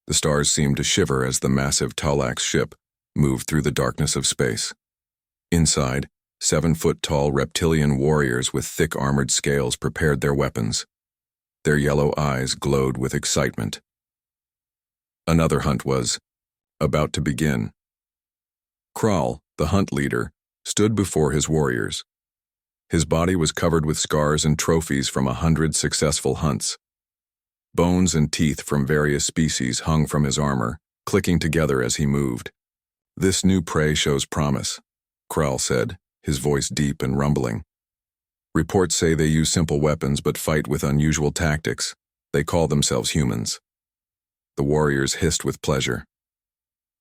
The stars seemed to shiver as the massive Talax ship moved through the darkness of space. Inside, 7-foot-tall reptilian warriors with thick armored scales prepared their weapons. Their yellow eyes glowed with excitement. Another hunt was about to begin. Kral, the hunt leader, stood before his warriors. His body was covered with scars and trophies from 100 successful hunts. Bones and teeth from various species hung from his armor, clicking together as he moved. "This new prey shows promise," Kral said, his voice deep and rumbling. "Reports say they use simple weapons but fight with unusual tactics. They call themselves humans." The warriors hissed with pleasure.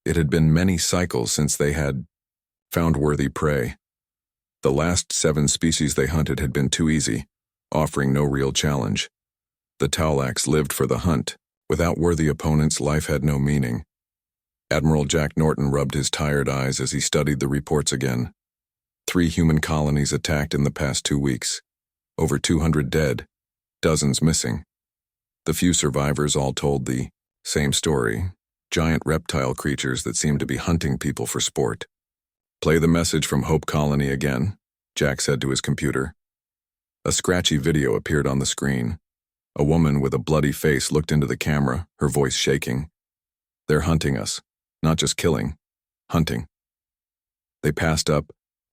It had been many cycles since they had found worthy prey. The last 7 species they hunted had been too easy, offering no real challenge. The Talax lived for the hunt. Without worthy opponents, life had no meaning. Admiral Jack Norton rubbed his tired eyes as he studied the reports again. 3 human colonies attacked in the past 2 weeks. Over 200 dead, dozens missing. The few survivors all told the same story: giant reptile creatures that seemed to be hunting people for sport. "Play the message from Hope Colony again," Jack said to his computer. A scratchy video appeared on the screen. A woman with a bloody face looked into the camera, her voice shaking. "They're hunting us. Not just killing. Hunting. They passed up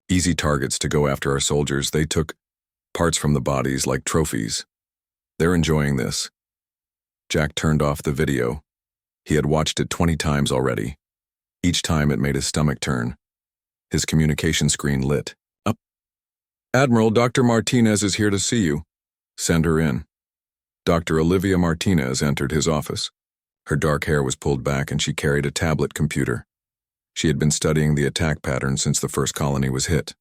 easy targets to go after our soldiers. They took parts from the bodies like trophies. They're enjoying this." Jack turned off the video. He had watched it 20 times already. Each time it made his stomach turn. His communication screen lit up. "Admiral, Dr. Martinez is here to see you. Send her in." Dr. Olivia Martinez entered his office. Her dark hair was pulled back and she carried a tablet computer. She had been studying the attack pattern since the first colony was hit.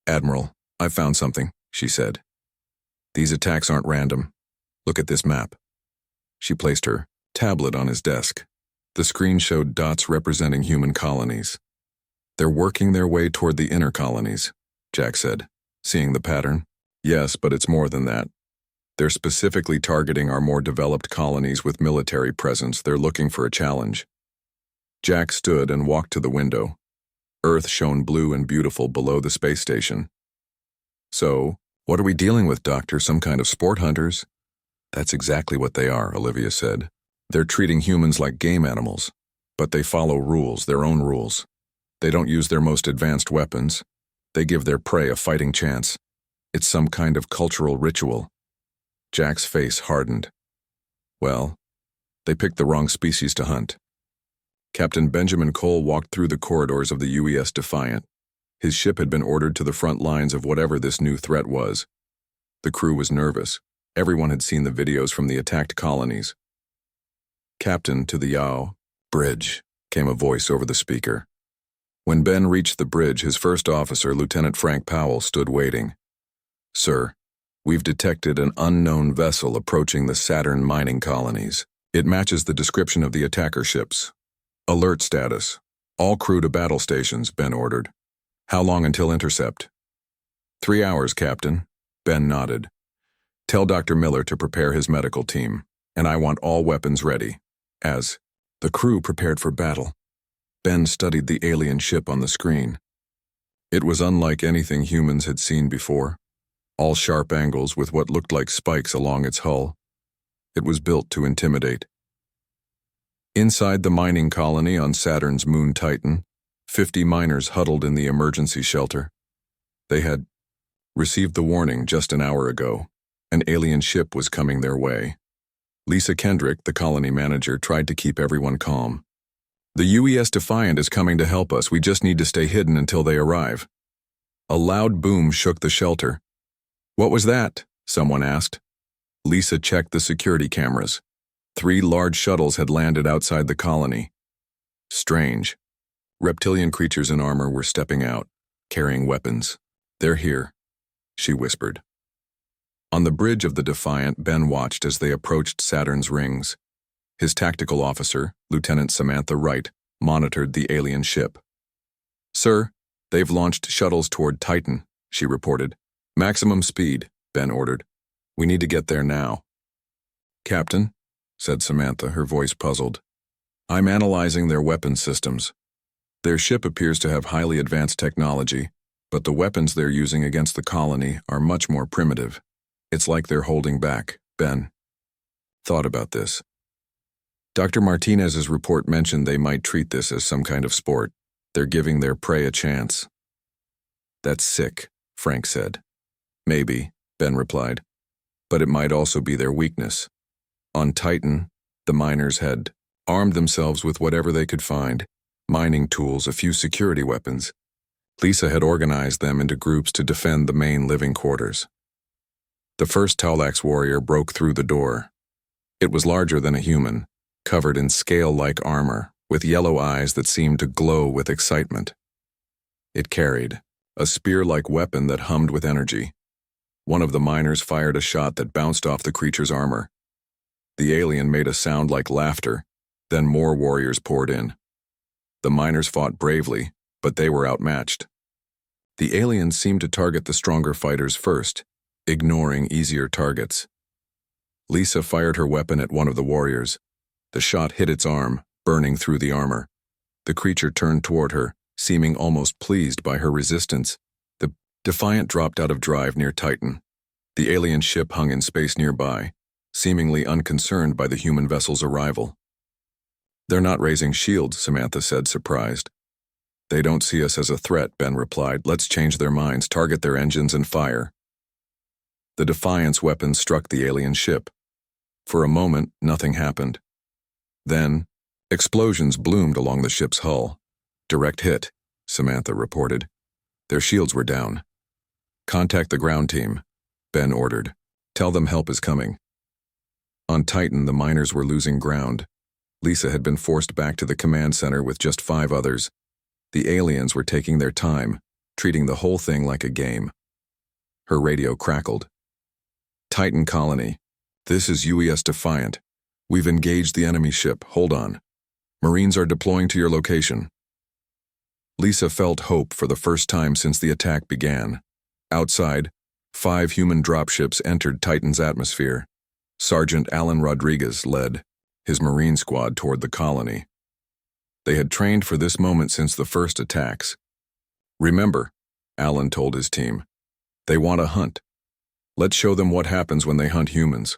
"Admiral, I've found something," she said. "These attacks aren't random. Look at this map." She placed her tablet on his desk. The screen showed dots representing human colonies. "They're working their way toward the inner colonies," Jack said, seeing the pattern. "Yes, but it's more than that. They're specifically targeting our more developed colonies with military presence. They're looking for a challenge." Jack stood and walked to the window. Earth shone blue and beautiful below the space station. "So, what are we dealing with, Doctor? Some kind of sport hunters?" "That's exactly what they are," Olivia said. "They're treating humans like game animals, but they follow rules, their own rules. They don't use their most advanced weapons. They give their prey a fighting chance. It's some kind of cultural ritual." Jack's face hardened. "Well, they picked the wrong species to hunt." Captain Benjamin Cole walked through the corridors of the UES Defiant. His ship had been ordered to the front lines of whatever this new threat was. The crew was nervous. Everyone had seen the videos from the attacked colonies. "Captain, to the Yao bridge," came a voice over the speaker. When Ben reached the bridge, his first officer, Lieutenant Frank Powell, stood waiting. "Sir, we've detected an unknown vessel approaching the Saturn mining colonies. It matches the description of the attacker ships. Alert status. All crew to battle stations," Ben ordered. "How long until intercept?" 3 hours, Captain." Ben nodded. "Tell Dr. Miller to prepare his medical team, and I want all weapons ready." As the crew prepared for battle, Ben studied the alien ship on the screen. It was unlike anything humans had seen before. All sharp angles with what looked like spikes along its hull. It was built to intimidate. Inside the mining colony on Saturn's moon Titan, 50 miners huddled in the emergency shelter. They had received the warning just an hour ago. An alien ship was coming their way. Lisa Kendrick, the colony manager, tried to keep everyone calm. "The UES Defiant is coming to help us. We just need to stay hidden until they arrive." A loud boom shook the shelter. "What was that?" someone asked. Lisa checked the security cameras. 3 large shuttles had landed outside the colony. Strange. Reptilian creatures in armor were stepping out, carrying weapons. "They're here," she whispered. On the bridge of the Defiant, Ben watched as they approached Saturn's rings. His tactical officer, Lieutenant Samantha Wright, monitored the alien ship. "Sir, they've launched shuttles toward Titan," she reported. "Maximum speed," Ben ordered. "We need to get there now." "Captain?" said Samantha, her voice puzzled. I'm analyzing their weapon systems. Their ship appears to have highly advanced technology, but the weapons they're using against the colony are much more primitive. It's like they're holding back. Ben thought about this. Dr. Martinez's report mentioned they might treat this as some kind of sport. They're giving their prey a chance. That's sick, Frank said. Maybe, Ben replied, but it might also be their weakness. On Titan, the miners had armed themselves with whatever they could find, mining tools, a few security weapons. Lisa had organized them into groups to defend the main living quarters. The first Talax warrior broke through the door. It was larger than a human, covered in scale-like armor, with yellow eyes that seemed to glow with excitement. It carried a spear-like weapon that hummed with energy. One of the miners fired a shot that bounced off the creature's armor. The alien made a sound like laughter, then more warriors poured in. The miners fought bravely, but they were outmatched. The aliens seemed to target the stronger fighters first, ignoring easier targets. Lisa fired her weapon at one of the warriors. The shot hit its arm, burning through the armor. The creature turned toward her, seeming almost pleased by her resistance. The Defiant dropped out of drive near Titan. The alien ship hung in space nearby, seemingly unconcerned by the human vessel's arrival. They're not raising shields, Samantha said, surprised. They don't see us as a threat, Ben replied. Let's change their minds, target their engines, and fire. The Defiant's weapon struck the alien ship. For a moment, nothing happened. Then, explosions bloomed along the ship's hull. Direct hit, Samantha reported. Their shields were down. Contact the ground team, Ben ordered. Tell them help is coming. On Titan, the miners were losing ground. Lisa had been forced back to the command center with just 5 others. The aliens were taking their time, treating the whole thing like a game. Her radio crackled. Titan Colony. This is UES Defiant. We've engaged the enemy ship. Hold on. Marines are deploying to your location. Lisa felt hope for the first time since the attack began. Outside, 5 human dropships entered Titan's atmosphere. Sergeant Alan Rodriguez led his Marine squad toward the colony. They had trained for this moment since the first attacks. Remember, Alan told his team, they want to hunt. Let's show them what happens when they hunt humans.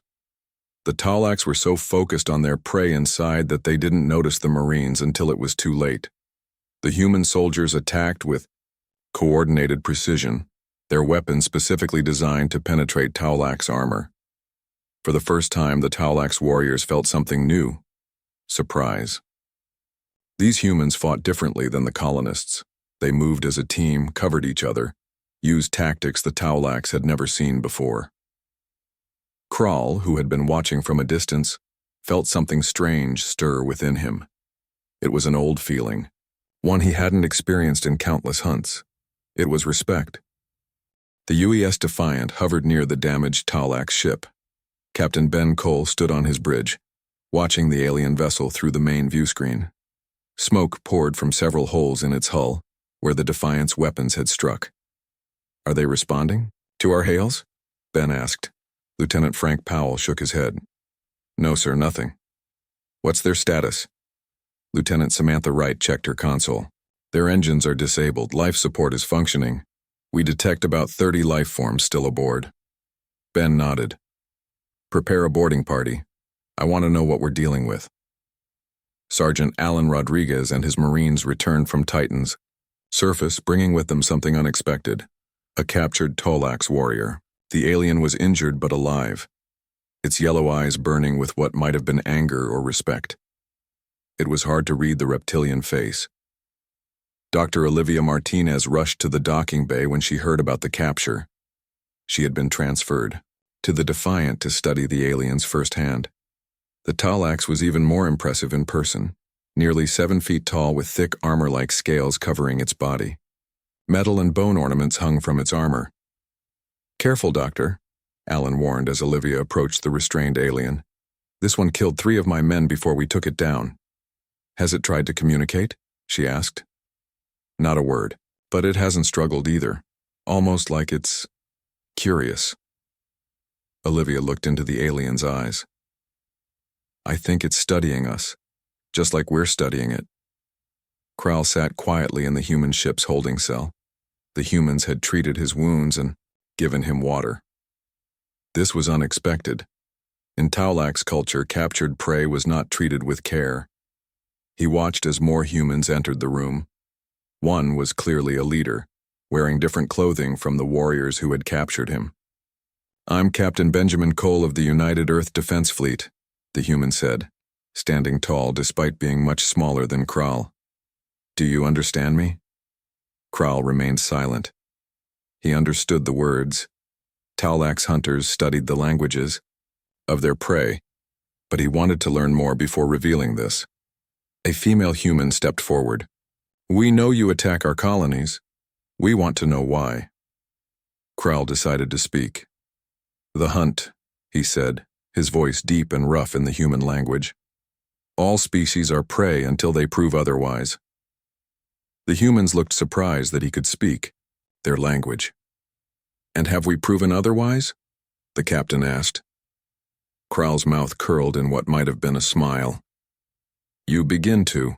The Talax were so focused on their prey inside that they didn't notice the Marines until it was too late. The human soldiers attacked with coordinated precision, their weapons specifically designed to penetrate Talax armor. For the first time, the Talax warriors felt something new: surprise. These humans fought differently than the colonists. They moved as a team, covered each other, used tactics the Talax had never seen before. Kral, who had been watching from a distance, felt something strange stir within him. It was an old feeling, one he hadn't experienced in countless hunts. It was respect. The UES Defiant hovered near the damaged Talax ship. Captain Ben Cole stood on his bridge, watching the alien vessel through the main view screen. Smoke poured from several holes in its hull, where the Defiant's weapons had struck. Are they responding to our hails? Ben asked. Lieutenant Frank Powell shook his head. No, sir, nothing. What's their status? Lieutenant Samantha Wright checked her console. Their engines are disabled. Life support is functioning. We detect about 30 life forms still aboard. Ben nodded. Prepare a boarding party. I want to know what we're dealing with. Sergeant Alan Rodriguez and his Marines returned from Titan's surface, bringing with them something unexpected: a captured Talax warrior. The alien was injured but alive, its yellow eyes burning with what might have been anger or respect. It was hard to read the reptilian face. Dr. Olivia Martinez rushed to the docking bay when she heard about the capture. She had been transferred to the Defiant to study the aliens firsthand. The Talax was even more impressive in person, nearly 7 feet tall with thick armor-like scales covering its body. Metal and bone ornaments hung from its armor. Careful, Doctor, Alan warned as Olivia approached the restrained alien. This one killed 3 of my men before we took it down. Has it tried to communicate? She asked. Not a word, but it hasn't struggled either, almost like it's curious. Olivia looked into the alien's eyes. I think it's studying us, just like we're studying it. Kral sat quietly in the human ship's holding cell. The humans had treated his wounds and given him water. This was unexpected. In Taulak's culture, captured prey was not treated with care. He watched as more humans entered the room. One was clearly a leader, wearing different clothing from the warriors who had captured him. "I'm Captain Benjamin Cole of the United Earth Defense Fleet," the human said, standing tall despite being much smaller than Kral. "Do you understand me?" Kral remained silent. He understood the words. Taulak's hunters studied the languages of their prey, but he wanted to learn more before revealing this. A female human stepped forward. "We know you attack our colonies. We want to know why." Kral decided to speak. "The hunt," he said, his voice deep and rough in the human language. "All species are prey until they prove otherwise." The humans looked surprised that he could speak their language. "And have we proven otherwise?" the captain asked. Kral's mouth curled in what might have been a smile. "You begin to.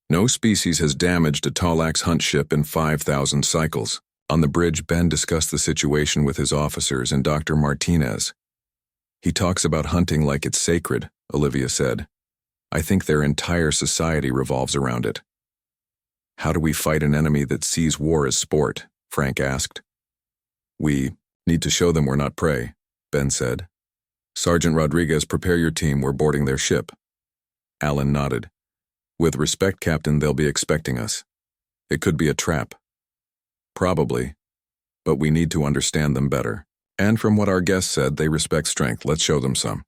No species has damaged a Taulak's hunt ship in 5,000 cycles." On the bridge, Ben discussed the situation with his officers and Dr. Martinez. "He talks about hunting like it's sacred," Olivia said. "I think their entire society revolves around it." "How do we fight an enemy that sees war as sport?" Frank asked. "We need to show them we're not prey," Ben said. "Sergeant Rodriguez, prepare your team, we're boarding their ship." Alan nodded. "With respect, Captain, they'll be expecting us. It could be a trap." "Probably, but we need to understand them better. And from what our guest said, they respect strength. Let's show them some."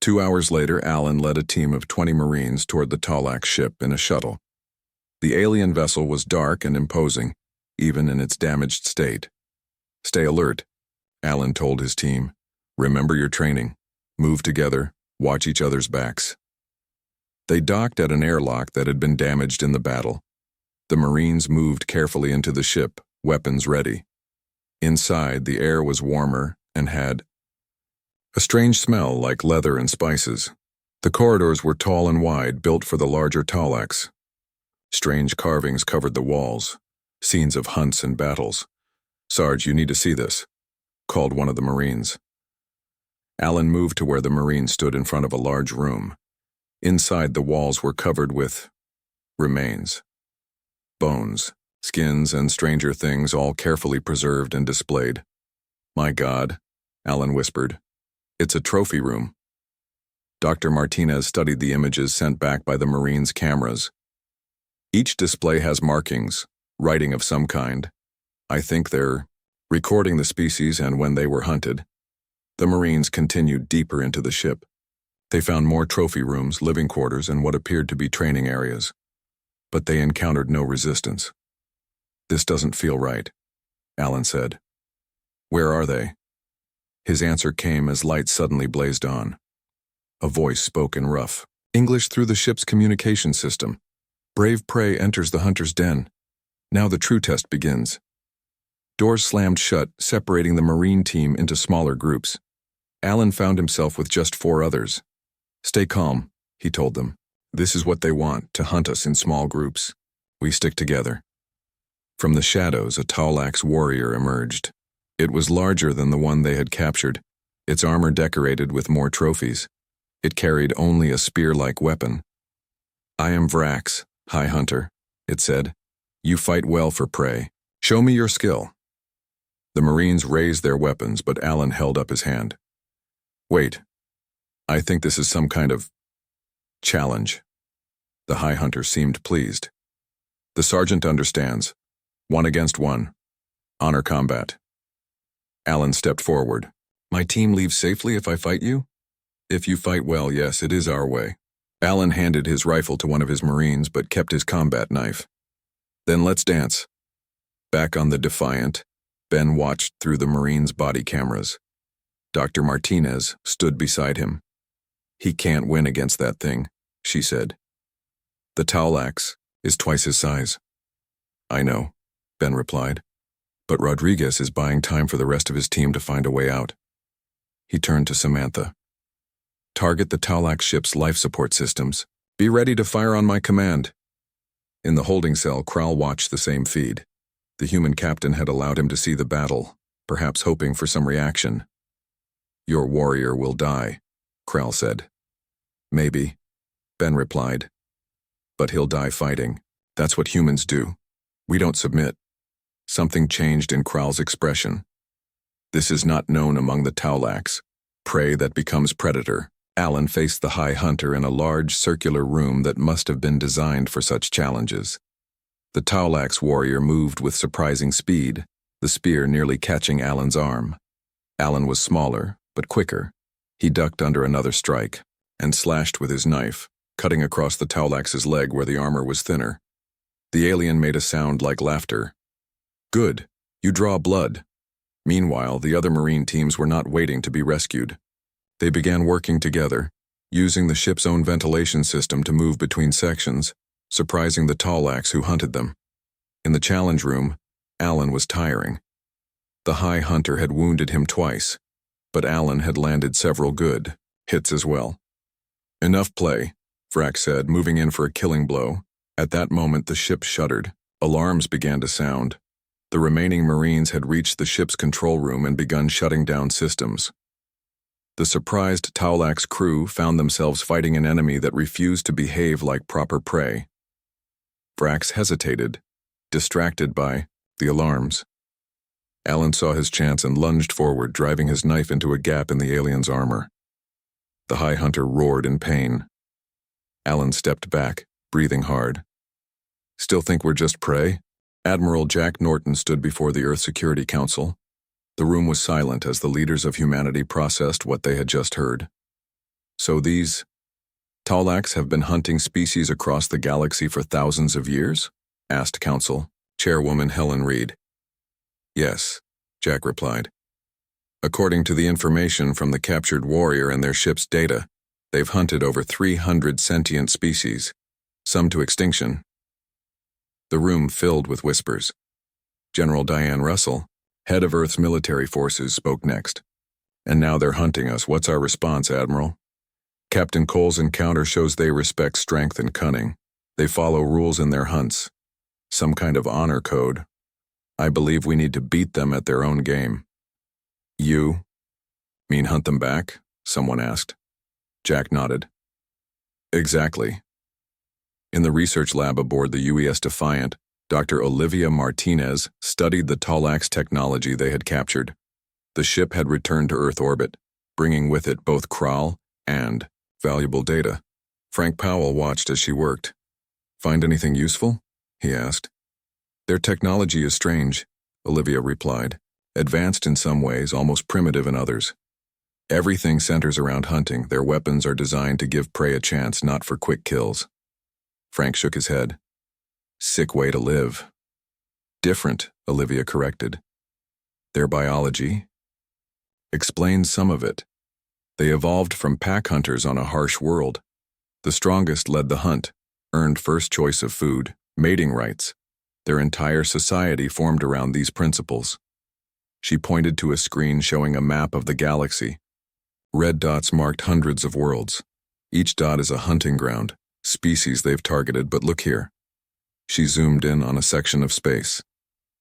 2 hours later, Alan led a team of 20 Marines toward the Taulak ship in a shuttle. The alien vessel was dark and imposing, even in its damaged state. "Stay alert," Alan told his team. "Remember your training. Move together, watch each other's backs." They docked at an airlock that had been damaged in the battle. The Marines moved carefully into the ship, weapons ready. Inside, the air was warmer and had a strange smell like leather and spices. The corridors were tall and wide, built for the larger Taulaks. Strange carvings covered the walls, scenes of hunts and battles. "Sarge, you need to see this," called one of the Marines. Alan moved to where the Marine stood in front of a large room. Inside, the walls were covered with remains. Bones, skins, and stranger things, all carefully preserved and displayed. "My God," Alan whispered. "It's a trophy room." Dr. Martinez studied the images sent back by the Marines' cameras. Each display has markings, writing of some kind. I think they're recording the species and when they were hunted. The Marines continued deeper into the ship. They found more trophy rooms, living quarters, and what appeared to be training areas. But they encountered no resistance. "This doesn't feel right," Alan said. "Where are they?" His answer came as light suddenly blazed on. A voice spoke in rough English through the ship's communication system. "Brave prey enters the hunter's den. Now the true test begins." Doors slammed shut, separating the Marine team into smaller groups. Alan found himself with just 4 others. "Stay calm," he told them. "This is what they want, to hunt us in small groups. We stick together." From the shadows, a Taulak's warrior emerged. It was larger than the one they had captured, its armor decorated with more trophies. It carried only a spear-like weapon. "I am Vrax, High Hunter," it said. "You fight well for prey. Show me your skill." The Marines raised their weapons, but Alan held up his hand. "Wait. I think this is some kind of challenge." The High Hunter seemed pleased. "The sergeant understands. 1 against 1. Honor combat." Alan stepped forward. "My team leaves safely if I fight you?" "If you fight well, yes, it is our way." Alan handed his rifle to one of his Marines but kept his combat knife. "Then let's dance." Back on the Defiant, Ben watched through the Marine's body cameras. Dr. Martinez stood beside him. "He can't win against that thing," she said. "The Taulak's is twice his size." "I know," Ben replied. "But Rodriguez is buying time for the rest of his team to find a way out." He turned to Samantha. Target the Taulax ship's life support systems. Be ready to fire on my command. In the holding cell, Kral watched the same feed. The human captain had allowed him to see the battle, perhaps hoping for some reaction. Your warrior will die, Kral said. Maybe, Ben replied. But he'll die fighting. That's what humans do. We don't submit. Something changed in Kral's expression. This is not known among the Taulax. Prey that becomes predator. Alan faced the High Hunter in a large circular room that must have been designed for such challenges. The Taulax warrior moved with surprising speed, the spear nearly catching Alan's arm. Alan was smaller, but quicker. He ducked under another strike and slashed with his knife, cutting across the Taulax's leg where the armor was thinner. The alien made a sound like laughter. Good, you draw blood. Meanwhile, the other Marine teams were not waiting to be rescued. They began working together, using the ship's own ventilation system to move between sections, surprising the Taulax who hunted them. In the challenge room, Alan was tiring. The High Hunter had wounded him twice, but Alan had landed several good hits as well. Enough play, Vrack said, moving in for a killing blow. At that moment, the ship shuddered. Alarms began to sound. The remaining Marines had reached the ship's control room and begun shutting down systems. The surprised Taulax crew found themselves fighting an enemy that refused to behave like proper prey. Vrax hesitated, distracted by the alarms. Alan saw his chance and lunged forward, driving his knife into a gap in the alien's armor. The High Hunter roared in pain. Alan stepped back, breathing hard. Still think we're just prey? Admiral Jack Norton stood before the Earth Security Council. The room was silent as the leaders of humanity processed what they had just heard. So these Taulax have been hunting species across the galaxy for thousands of years? Asked Council Chairwoman Helen Reed. Yes, Jack replied. According to the information from the captured warrior and their ship's data, they've hunted over 300 sentient species, some to extinction. The room filled with whispers. General Diane Russell, head of Earth's military forces, spoke next. And now they're hunting us. What's our response, Admiral? Captain Cole's encounter shows they respect strength and cunning. They follow rules in their hunts. Some kind of honor code. I believe we need to beat them at their own game. You mean hunt them back? Someone asked. Jack nodded. Exactly. In the research lab aboard the UES Defiant, Dr. Olivia Martinez studied the Taulax technology they had captured. The ship had returned to Earth orbit, bringing with it both Kral and valuable data. Frank Powell watched as she worked. Find anything useful? He asked. Their technology is strange, Olivia replied. Advanced in some ways, almost primitive in others. Everything centers around hunting. Their weapons are designed to give prey a chance, not for quick kills. Frank shook his head. Sick way to live. Different, Olivia corrected. Their biology explains some of it. They evolved from pack hunters on a harsh world. The strongest led the hunt, earned first choice of food, mating rights. Their entire society formed around these principles. She pointed to a screen showing a map of the galaxy. Red dots marked hundreds of worlds. Each dot is a hunting ground, species they've targeted, but look here. She zoomed in on a section of space.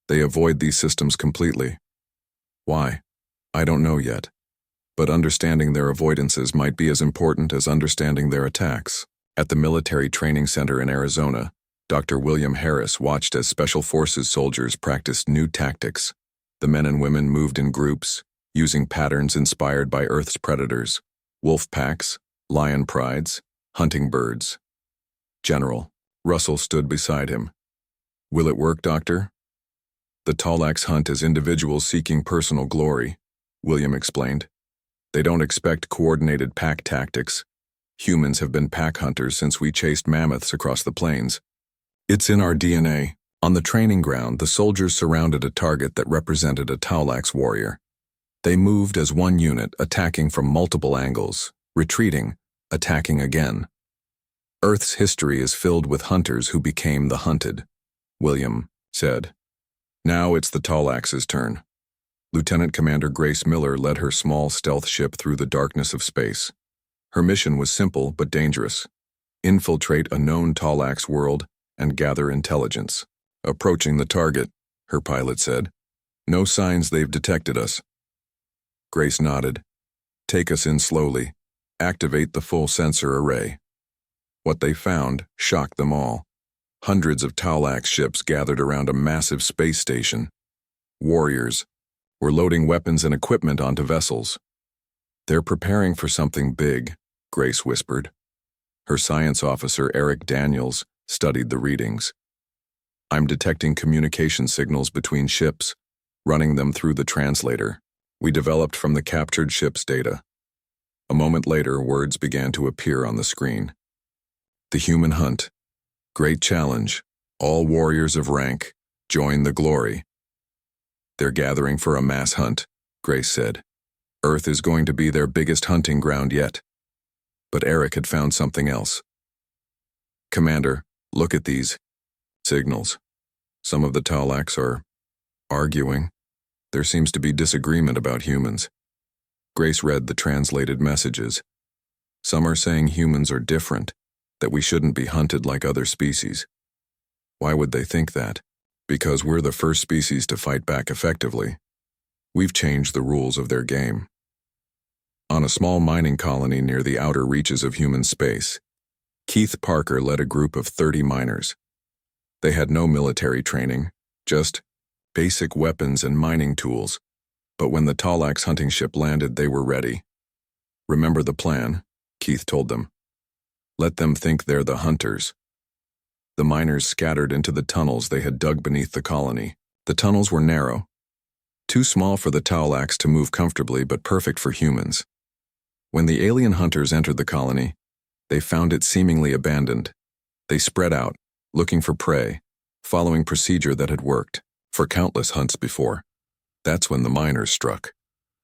They avoid these systems completely. Why? I don't know yet. But understanding their avoidances might be as important as understanding their attacks. At the Military Training Center in Arizona, Dr. William Harris watched as Special Forces soldiers practiced new tactics. The men and women moved in groups, using patterns inspired by Earth's predators, wolf packs, lion prides, hunting birds. General, Russell stood beside him. Will it work, Doctor? The Taulax hunt as individuals seeking personal glory, William explained. They don't expect coordinated pack tactics. Humans have been pack hunters since we chased mammoths across the plains. It's in our DNA. On the training ground, the soldiers surrounded a target that represented a Taulax warrior. They moved as one unit, attacking from multiple angles, retreating, attacking again. Earth's history is filled with hunters who became the hunted, William said. Now it's the Taulax's turn. Lieutenant Commander Grace Miller led her small stealth ship through the darkness of space. Her mission was simple but dangerous. Infiltrate a known Talax world and gather intelligence. Approaching the target, her pilot said. No signs they've detected us. Grace nodded. Take us in slowly. Activate the full sensor array. What they found shocked them all. Hundreds of Talax ships gathered around a massive space station. Warriors were loading weapons and equipment onto vessels. They're preparing for something big, Grace whispered. Her science officer, Eric Daniels, studied the readings. I'm detecting communication signals between ships, running them through the translator we developed from the captured ship's data. A moment later, words began to appear on the screen. The human hunt. Great challenge. All warriors of rank, join the glory. They're gathering for a mass hunt, Grace said. Earth is going to be their biggest hunting ground yet. But Eric had found something else. Commander, look at these signals. Some of the Talax are arguing. There seems to be disagreement about humans. Grace read the translated messages. Some are saying humans are different, that we shouldn't be hunted like other species. Why would they think that? Because we're the first species to fight back effectively. We've changed the rules of their game. On a small mining colony near the outer reaches of human space, Keith Parker led a group of 30 miners. They had no military training, just basic weapons and mining tools, but when the Talax hunting ship landed, they were ready. Remember the plan, Keith told them. Let them think they're the hunters. The miners scattered into the tunnels they had dug beneath the colony. The tunnels were narrow, too small for the Talax to move comfortably, but perfect for humans. When the alien hunters entered the colony, they found it seemingly abandoned. They spread out, looking for prey, following procedure that had worked for countless hunts before. That's when the miners struck.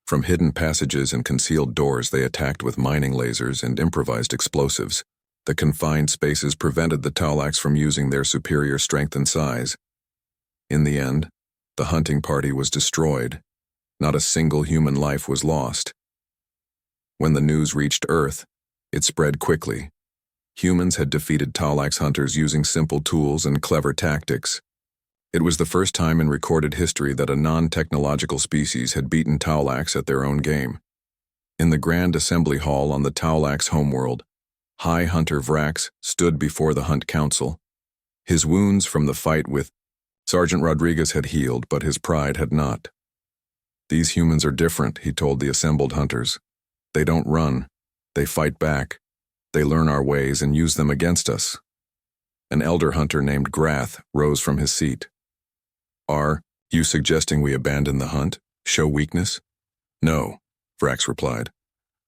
From hidden passages and concealed doors, they attacked with mining lasers and improvised explosives. The confined spaces prevented the Talax from using their superior strength and size. In the end, the hunting party was destroyed. Not a single human life was lost. When the news reached Earth, it spread quickly. Humans had defeated Talax hunters using simple tools and clever tactics. It was the first time in recorded history that a non-technological species had beaten Talax at their own game. In the Grand Assembly Hall on the Talax homeworld, High Hunter Vrax stood before the Hunt Council. His wounds from the fight with Sergeant Rodriguez had healed, but his pride had not. These humans are different, he told the assembled hunters. They don't run. They fight back. They learn our ways and use them against us. An elder hunter named Grath rose from his seat. Are you suggesting we abandon the hunt? Show weakness? No, Vrax replied.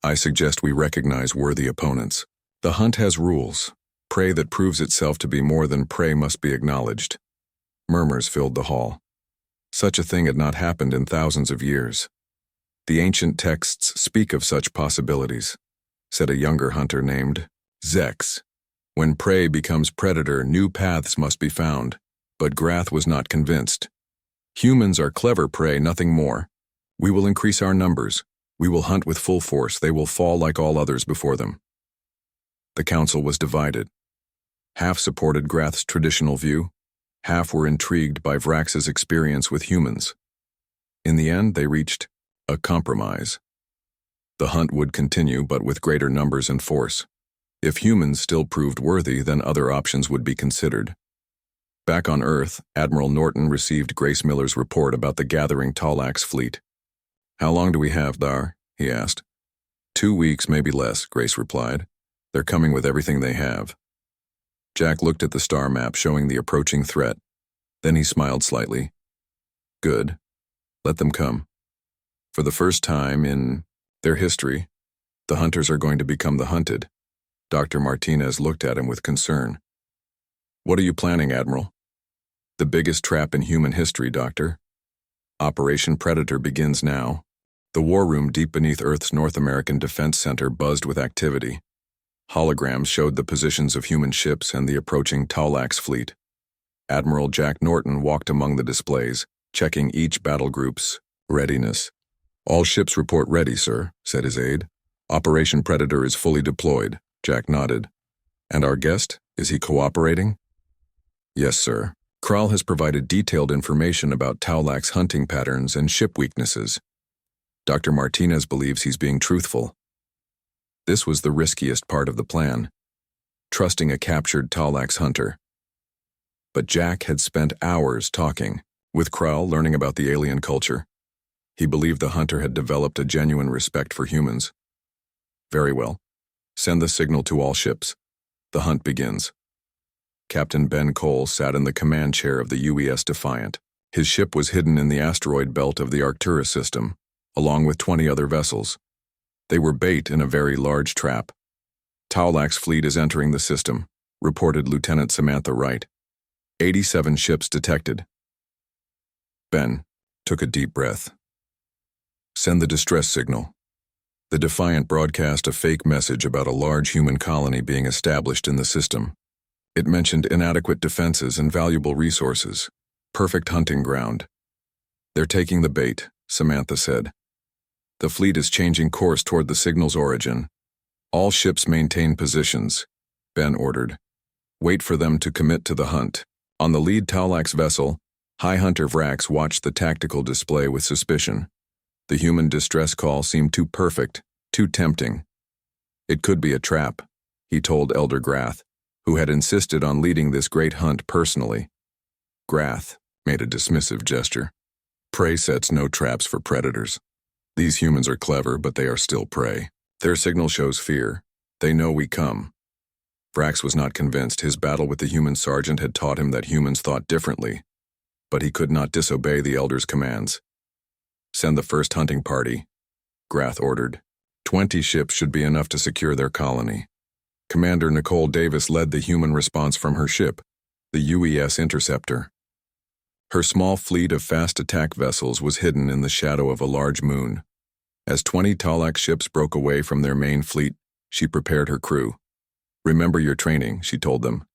I suggest we recognize worthy opponents. The hunt has rules. Prey that proves itself to be more than prey must be acknowledged. Murmurs filled the hall. Such a thing had not happened in thousands of years. The ancient texts speak of such possibilities, said a younger hunter named Zex. When prey becomes predator, new paths must be found, but Grath was not convinced. Humans are clever prey, nothing more. We will increase our numbers. We will hunt with full force. They will fall like all others before them. The council was divided. Half supported Grath's traditional view. Half were intrigued by Vrax's experience with humans. In the end, they reached a compromise. The hunt would continue, but with greater numbers and force. If humans still proved worthy, then other options would be considered. Back on Earth, Admiral Norton received Grace Miller's report about the gathering Talax fleet. How long do we have, Dar? He asked. 2 weeks, maybe less, Grace replied. They're coming with everything they have. Jack looked at the star map showing the approaching threat. Then he smiled slightly. Good. Let them come. For the first time in their history, the hunters are going to become the hunted. Dr. Martinez looked at him with concern. What are you planning, Admiral? The biggest trap in human history, Doctor. Operation Predator begins now. The war room deep beneath Earth's North American Defense Center buzzed with activity. Holograms showed the positions of human ships and the approaching Talax fleet. Admiral Jack Norton walked among the displays, checking each battle group's readiness. All ships report ready, sir, said his aide. Operation Predator is fully deployed, Jack nodded. And our guest, is he cooperating? Yes, sir. Kral has provided detailed information about Taulak's hunting patterns and ship weaknesses. Dr. Martinez believes he's being truthful. This was the riskiest part of the plan, trusting a captured Taulak's hunter. But Jack had spent hours talking, with Kral learning about the alien culture. He believed the hunter had developed a genuine respect for humans. Very well. Send the signal to all ships. The hunt begins. Captain Ben Cole sat in the command chair of the UES Defiant. His ship was hidden in the asteroid belt of the Arcturus system, along with 20 other vessels. They were bait in a very large trap. Taulak's fleet is entering the system, reported Lieutenant Samantha Wright. 87 ships detected. Ben took a deep breath. Send the distress signal. The Defiant broadcast a fake message about a large human colony being established in the system. It mentioned inadequate defenses and valuable resources. Perfect hunting ground. They're taking the bait, Samantha said. The fleet is changing course toward the signal's origin. All ships maintain positions, Ben ordered. Wait for them to commit to the hunt. On the lead Taulak's vessel, High Hunter Vrax watched the tactical display with suspicion. The human distress call seemed too perfect, too tempting. It could be a trap, he told Elder Grath, who had insisted on leading this great hunt personally. Grath made a dismissive gesture. Prey sets no traps for predators. These humans are clever, but they are still prey. Their signal shows fear. They know we come. Vrax was not convinced. His battle with the human sergeant had taught him that humans thought differently. But he could not disobey the Elder's commands. Send the first hunting party, Grath ordered. 20 ships should be enough to secure their colony. Commander Nicole Davis led the human response from her ship, the UES Interceptor. Her small fleet of fast attack vessels was hidden in the shadow of a large moon. As 20 Taulak ships broke away from their main fleet, she prepared her crew. Remember your training, she told them.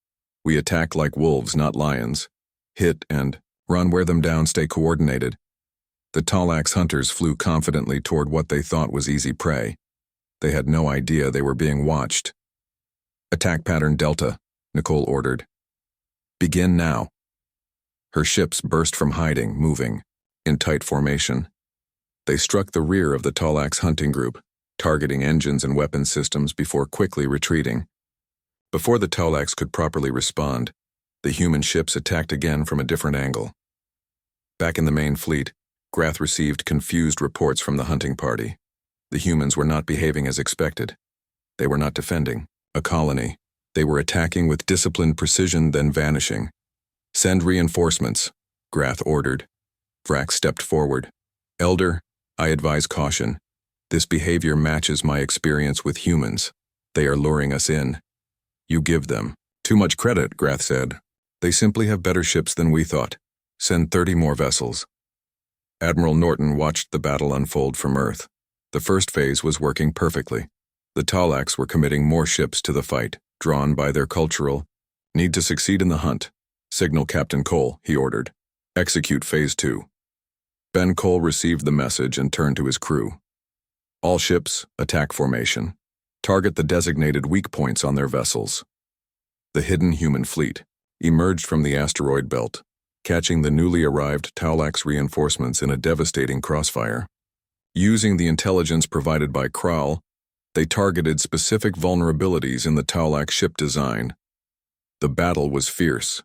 We attack like wolves, not lions. Hit and run, wear them down, stay coordinated. The Taulak's hunters flew confidently toward what they thought was easy prey. They had no idea they were being watched. Attack pattern Delta, Nicole ordered. Begin now. Her ships burst from hiding, moving, in tight formation. They struck the rear of the Taulak's hunting group, targeting engines and weapon systems before quickly retreating. Before the Taulaks could properly respond, the human ships attacked again from a different angle. Back in the main fleet, Grath received confused reports from the hunting party. The humans were not behaving as expected. They were not defending a colony. They were attacking with disciplined precision, then vanishing. Send reinforcements, Grath ordered. Vrax stepped forward. Elder, I advise caution. This behavior matches my experience with humans. They are luring us in. You give them too much credit, Grath said. They simply have better ships than we thought. Send 30 more vessels. Admiral Norton watched the battle unfold from Earth. The first phase was working perfectly. The Taulaks were committing more ships to the fight, drawn by their cultural need to succeed in the hunt. Signal Captain Cole, he ordered. Execute Phase 2. Ben Cole received the message and turned to his crew. All ships, attack formation. Target the designated weak points on their vessels. The hidden human fleet emerged from the asteroid belt, catching the newly arrived Taulak's reinforcements in a devastating crossfire. Using the intelligence provided by Kral, they targeted specific vulnerabilities in the Taulak ship design. The battle was fierce.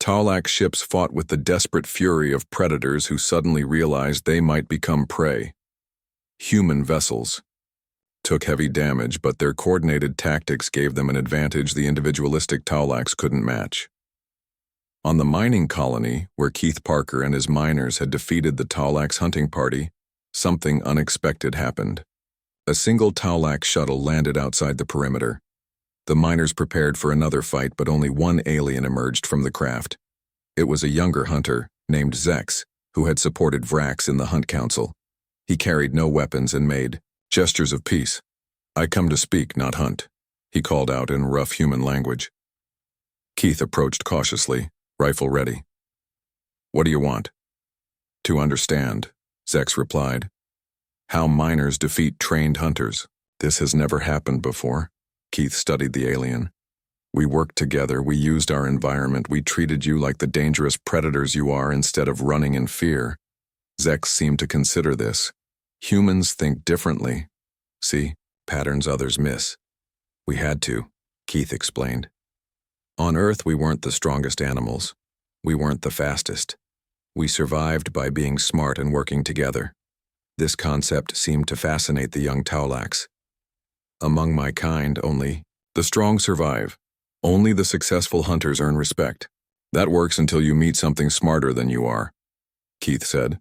Taulak ships fought with the desperate fury of predators who suddenly realized they might become prey. Human vessels took heavy damage, but their coordinated tactics gave them an advantage the individualistic Taulaks couldn't match. On the mining colony, where Keith Parker and his miners had defeated the Taulak's hunting party, something unexpected happened. A single Taulak shuttle landed outside the perimeter. The miners prepared for another fight, but only one alien emerged from the craft. It was a younger hunter, named Zex, who had supported Vrax in the Hunt Council. He carried no weapons and made gestures of peace. I come to speak, not hunt, he called out in rough human language. Keith approached cautiously, rifle ready. What do you want? To understand, Zex replied. How miners defeat trained hunters, This has never happened before. Keith studied the alien. We worked together, we used our environment, we treated you like the dangerous predators you are instead of running in fear. Zex seemed to consider this. Humans think differently. See, patterns others miss. We had to, Keith explained. On Earth, we weren't the strongest animals. We weren't the fastest. We survived by being smart and working together. This concept seemed to fascinate the young Taulax. Among my kind, only the strong survive. Only the successful hunters earn respect. That works until you meet something smarter than you are, Keith said.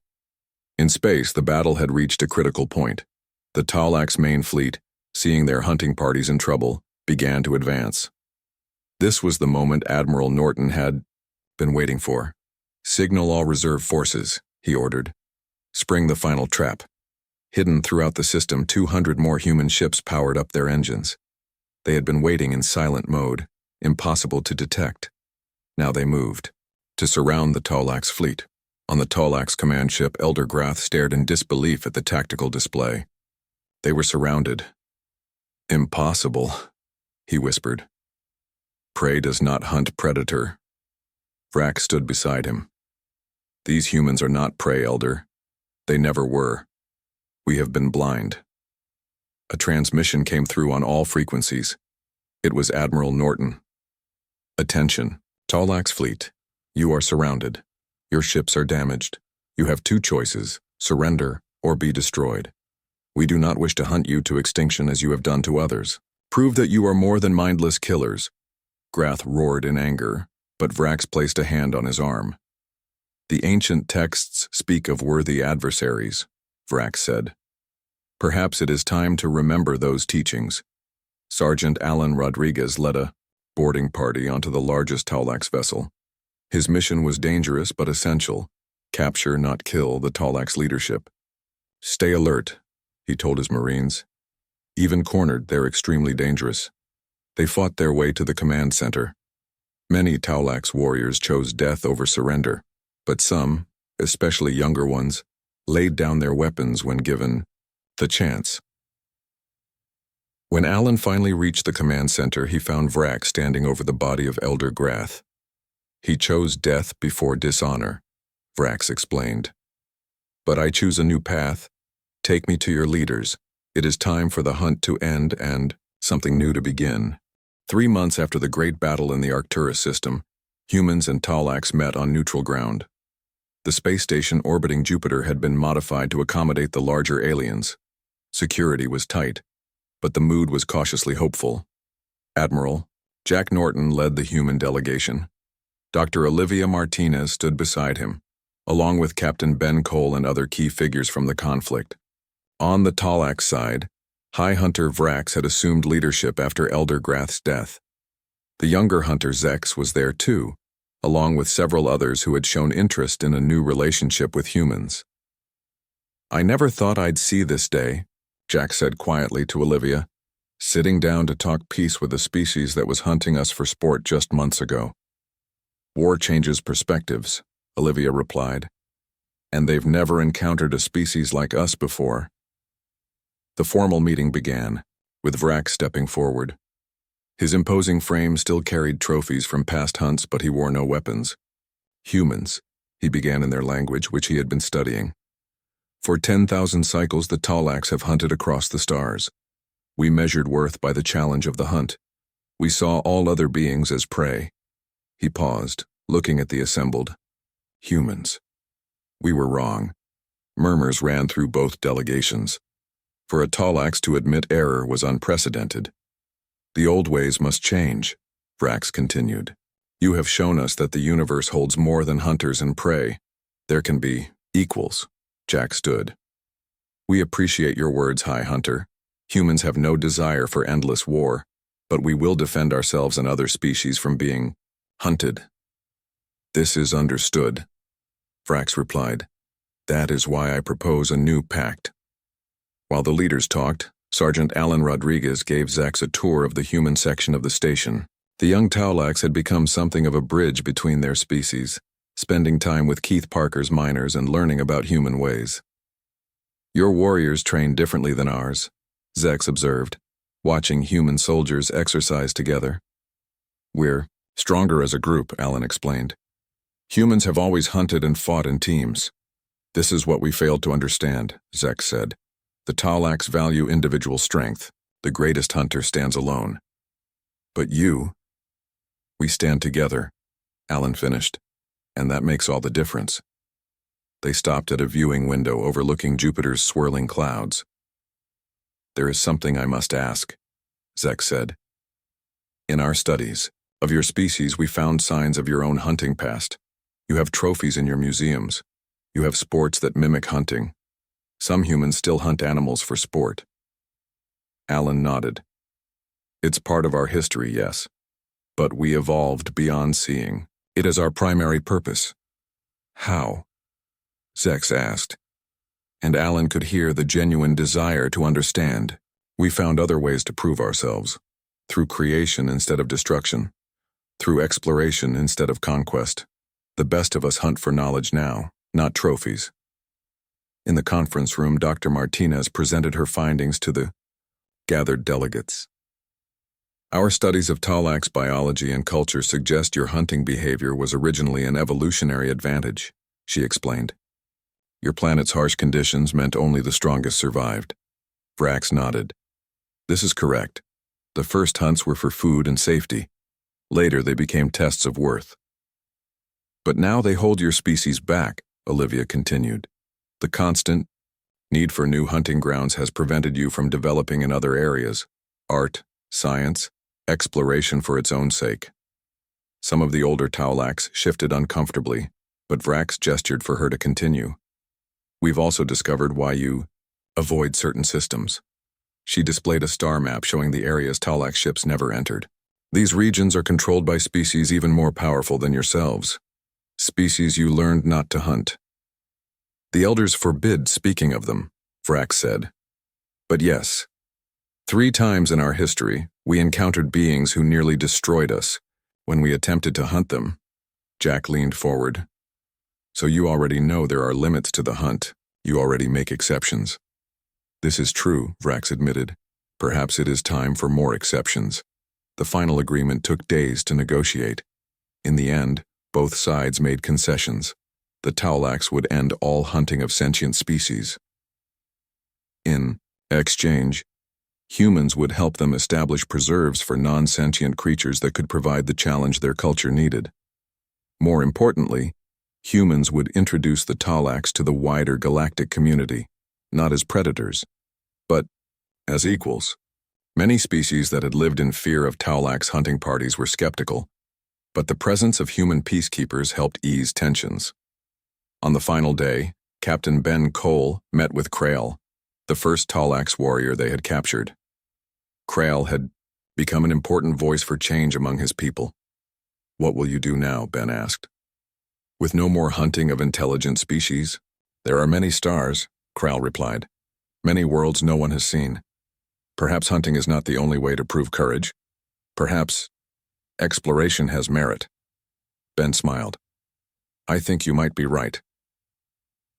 In space, the battle had reached a critical point. The Taulax main fleet, seeing their hunting parties in trouble, began to advance. This was the moment Admiral Norton had been waiting for. Signal all reserve forces, he ordered. Spring the final trap. Hidden throughout the system, 200 more human ships powered up their engines. They had been waiting in silent mode, impossible to detect. Now they moved, to surround the Taulax fleet. On the Taulax command ship, Elder Grath stared in disbelief at the tactical display. They were surrounded. Impossible, he whispered. Prey does not hunt predator. Vrax stood beside him. These humans are not prey, Elder. They never were. We have been blind. A transmission came through on all frequencies. It was Admiral Norton. Attention, Taulax fleet. You are surrounded. Your ships are damaged. You have two choices, surrender or be destroyed. We do not wish to hunt you to extinction as you have done to others. Prove that you are more than mindless killers. Grath roared in anger, but Vrax placed a hand on his arm. The ancient texts speak of worthy adversaries, Vrax said. Perhaps it is time to remember those teachings. Sergeant Alan Rodriguez led a boarding party onto the largest Taulax vessel. His mission was dangerous but essential. Capture, not kill, the Taulax leadership. Stay alert, he told his Marines. Even cornered, they're extremely dangerous. They fought their way to the command center. Many Taulax warriors chose death over surrender, but some, especially younger ones, laid down their weapons when given the chance. When Alan finally reached the command center, he found Vrax standing over the body of Elder Grath. He chose death before dishonor, Vrax explained. But I choose a new path. Take me to your leaders. It is time for the hunt to end and something new to begin. 3 months after the great battle in the Arcturus system, humans and Taulax met on neutral ground. The space station orbiting Jupiter had been modified to accommodate the larger aliens. Security was tight, but the mood was cautiously hopeful. Admiral Jack Norton led the human delegation. Dr. Olivia Martinez stood beside him, along with Captain Ben Cole and other key figures from the conflict. On the Taulax side, High Hunter Vrax had assumed leadership after Elder Grath's death. The younger hunter Zex was there too, along with several others who had shown interest in a new relationship with humans. I never thought I'd see this day, Jack said quietly to Olivia, sitting down to talk peace with a species that was hunting us for sport just months ago. War changes perspectives, Olivia replied, and they've never encountered a species like us before. The formal meeting began, with Vrax stepping forward. His imposing frame still carried trophies from past hunts, but he wore no weapons. Humans, he began in their language, which he had been studying. For 10,000 cycles, the Taulax have hunted across the stars. We measured worth by the challenge of the hunt. We saw all other beings as prey. He paused, looking at the assembled humans. We were wrong. Murmurs ran through both delegations. For a Taulax to admit error was unprecedented. The old ways must change, Vrax continued. You have shown us that the universe holds more than hunters and prey. There can be equals. Jack stood. We appreciate your words, High Hunter. Humans have no desire for endless war, but we will defend ourselves and other species from being hunted. This is understood, Vrax replied. That is why I propose a new pact. While the leaders talked, Sergeant Alan Rodriguez gave Zex a tour of the human section of the station. The young Taulax had become something of a bridge between their species, spending time with Keith Parker's miners and learning about human ways. Your warriors train differently than ours. Zex observed, watching human soldiers exercise together. We're stronger as a group, Alan explained. Humans have always hunted and fought in teams. This is what we failed to understand, Zex said. The Talax value individual strength. The greatest hunter stands alone. But we stand together, Alan finished, and that makes all the difference. They stopped at a viewing window overlooking Jupiter's swirling clouds. There is something I must ask, Zex said. In our studies of your species, we found signs of your own hunting past. You have trophies in your museums. You have sports that mimic hunting. Some humans still hunt animals for sport. Alan nodded. It's part of our history, yes. But we evolved beyond seeing. It is our primary purpose. How? Zex asked. And Alan could hear the genuine desire to understand. We found other ways to prove ourselves. Through creation instead of destruction. Through exploration instead of conquest. The best of us hunt for knowledge now, not trophies. In the conference room, Dr. Martinez presented her findings to the gathered delegates. Our studies of Talax biology and culture suggest your hunting behavior was originally an evolutionary advantage, she explained. Your planet's harsh conditions meant only the strongest survived. Vrax nodded. This is correct. The first hunts were for food and safety. Later they became tests of worth. But now they hold your species back, Olivia continued. The constant need for new hunting grounds has prevented you from developing in other areas, art, science, exploration for its own sake. Some of the older Taulax shifted uncomfortably, but Vrax gestured for her to continue. We've also discovered why you avoid certain systems. She displayed a star map showing the areas Taulax ships never entered. These regions are controlled by species even more powerful than yourselves. Species you learned not to hunt. The elders forbid speaking of them, Vrax said. But yes, 3 times in our history, we encountered beings who nearly destroyed us when we attempted to hunt them. Jack leaned forward. So you already know there are limits to the hunt. You already make exceptions. This is true, Vrax admitted. Perhaps it is time for more exceptions. The final agreement took days to negotiate. In the end, both sides made concessions. The Taulax would end all hunting of sentient species. In exchange, humans would help them establish preserves for non-sentient creatures that could provide the challenge their culture needed. More importantly, humans would introduce the Taulax to the wider galactic community, not as predators, but as equals. Many species that had lived in fear of Taulax hunting parties were skeptical, but the presence of human peacekeepers helped ease tensions. On the final day, Captain Ben Cole met with Krail, the first Taulax warrior they had captured. Krail had become an important voice for change among his people. What will you do now? Ben asked. With no more hunting of intelligent species? There are many stars, Krail replied. Many worlds no one has seen. Perhaps hunting is not the only way to prove courage. Perhaps exploration has merit. Ben smiled. I think you might be right.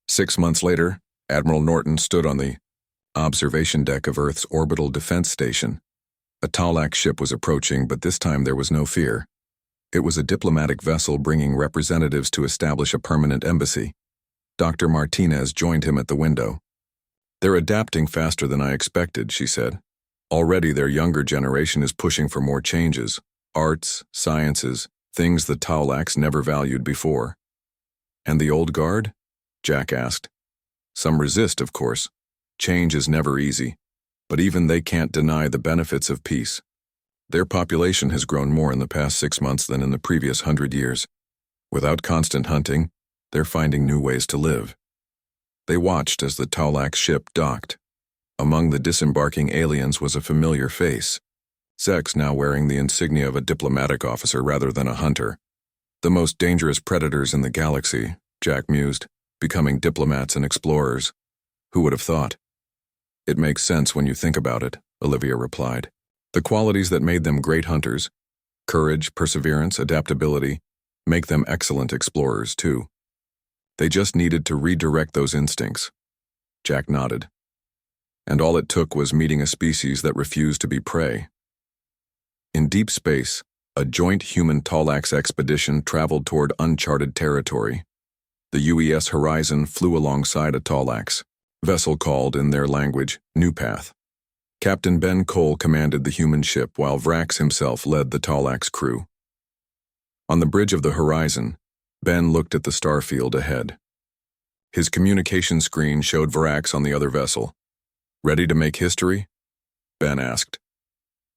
6 months later, Admiral Norton stood on the observation deck of Earth's orbital defense station. A Taulax ship was approaching, but this time there was no fear. It was a diplomatic vessel bringing representatives to establish a permanent embassy. Dr. Martinez joined him at the window. They're adapting faster than I expected, she said. Already their younger generation is pushing for more changes. Arts, sciences, things the Taulax never valued before. And the old guard? Jack asked. Some resist, of course. Change is never easy, but even they can't deny the benefits of peace. Their population has grown more in the past 6 months than in the previous 100 years. Without constant hunting, they're finding new ways to live. They watched as the Taulax ship docked. Among the disembarking aliens was a familiar face. Zex now wearing the insignia of a diplomatic officer rather than a hunter. The most dangerous predators in the galaxy, Jack mused, becoming diplomats and explorers. Who would have thought? It makes sense when you think about it, Olivia replied. The qualities that made them great hunters, courage, perseverance, adaptability, make them excellent explorers too. They just needed to redirect those instincts. Jack nodded. and all it took was meeting a species that refused to be prey. In deep space, a joint human Talax expedition traveled toward uncharted territory. The UES Horizon flew alongside a Talax vessel called, in their language, New Path. Captain Ben Cole commanded the human ship while Vrax himself led the Talax crew. On the bridge of the Horizon, Ben looked at the starfield ahead. His communication screen showed Vrax on the other vessel. "Ready to make history?" Ben asked.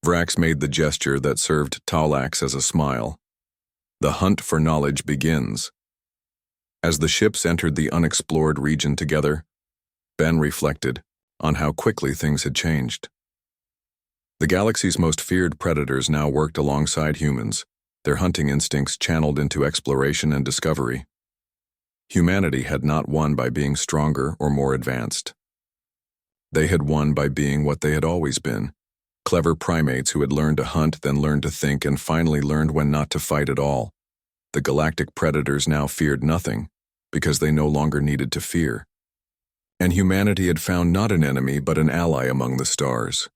Vrax made the gesture that served Talax as a smile. "The hunt for knowledge begins." As the ships entered the unexplored region together, Ben reflected on how quickly things had changed. The galaxy's most feared predators now worked alongside humans, their hunting instincts channeled into exploration and discovery. Humanity had not won by being stronger or more advanced. They had won by being what they had always been, clever primates who had learned to hunt, then learned to think, and finally learned when not to fight at all. The galactic predators now feared nothing, because they no longer needed to fear. And humanity had found not an enemy but an ally among the stars.